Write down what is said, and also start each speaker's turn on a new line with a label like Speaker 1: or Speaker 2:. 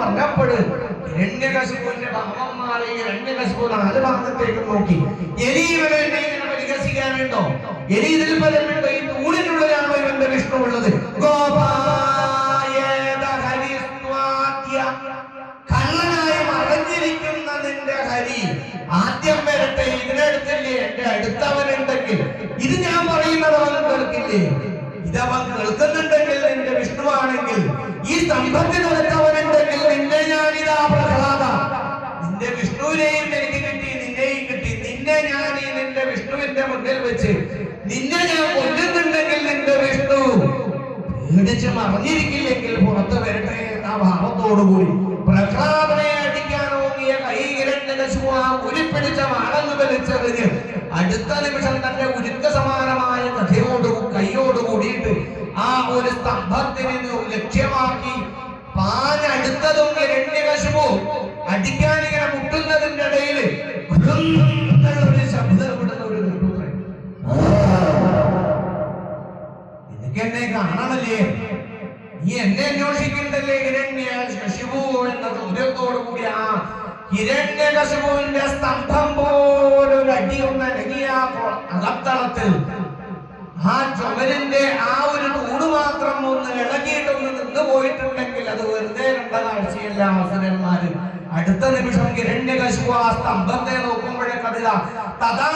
Speaker 1: പറഞ്ഞപ്പോൾ ഹിരണ്യകശിപുവിന്റെ ഭാവന്മാരെ ഹിരണ്യകശിപു 4 ഭാഗത്തേക്ക് നോക്കി. ഇനി ഇവരെ ഇങ്ങനെ പരിഹസിക്കാനുണ്ടോ? ഇനി ഇതിൽ പലരുണ്ടോ? ഈ തൂണിനുള്ളിലാണോ ഇവന്റെ വിഷ്ണു ഉള്ളത്? കള്ളനായി മറഞ്ഞിരിക്കുന്ന നിന്റെ ഹരി ആദ്യം വരട്ടെ. ഇതിനടുത്തില്ലേ? എന്റെ അടുത്തവനുണ്ടെങ്കിൽ ഇത് ഞാൻ പറയുന്നത് അവൻ കേൾക്കില്ലേ? ഇതവൻ കേൾക്കുന്നുണ്ടെങ്കിൽ നിന്റെ വിഷ്ണുവാണെങ്കിൽ, ഈ സ്തംഭത്തിനടുത്തവനുണ്ടെങ്കിൽ നിന്നെ ഞാനിതാ പ്രഹ്ലാദ, നിന്റെ വിഷ്ണുവിനെയും എനിക്ക് കിട്ടി, നിന്നെയും കിട്ടി. നിന്നെ ഞാൻ ഈ നിന്റെ വിഷ്ണുവിന്റെ മുന്നിൽ വെച്ച് നിന്നെ ഞാൻ കൊല്ലുന്നുണ്ടെങ്കിൽ നിന്റെ വിഷ്ണു പേടിച്ച് മറിഞ്ഞിരിക്കില്ലെങ്കിൽ പുറത്തു വരട്ടെ എന്ന ഭാവത്തോടുകൂടി പ്രഹ്ലാദനെ അടിക്കാൻ ഓങ്ങിയ കൈ ഹിരണ്യകശിപു ആ ഉരുപ്പിടിച്ച മാളങ്ങ് വലിച്ചെറിഞ്ഞ് അടുത്ത നിമിഷം തന്റെ ഉരുക്ക സമാനമായ കൈയോട് കൂടിയിട്ട് ആ ഒരു സ്തംഭത്തിന് ലക്ഷ്യമാക്കി പാഞ്ഞടുത്തതും ഹിരണ്യകശിപു അടിക്കാൻ ഇങ്ങനെ മുട്ടുന്നതിന്റെ ഇടയിൽ ഒരു ശബ്ദം വിടുന്ന ഒരു കേട്ടുത്രേ. നിനക്ക് എന്നെ കാണണമല്ലേ? നീ എന്നെ അന്വേഷിക്കണ്ടല്ലേ? ഹിരണ്യകശിപു എന്ന ചോദ്യത്തോടു കൂടി ആ ഹിരണ്യകശിപുവിന്റെ സ്തംഭം പോലൊരു അടി ഒന്ന് അടങ്ങിയ അകത്തളത്തിൽ ആ ചുമരിന്റെ ആ ഒരു തൂണ് മാത്രം ഒന്ന് ഇളകിയിട്ടൊന്ന് നിന്ന് പോയിട്ടുണ്ടെങ്കിൽ അത് വെറുതെ കണ്ട കാഴ്ചയല്ല അവസരന്മാര്. അടുത്ത നിമിഷം ഹിരണ്യകശിപു ആ സ്തംഭത്തെ നോക്കുമ്പോഴേക്കതില്ല തഥാ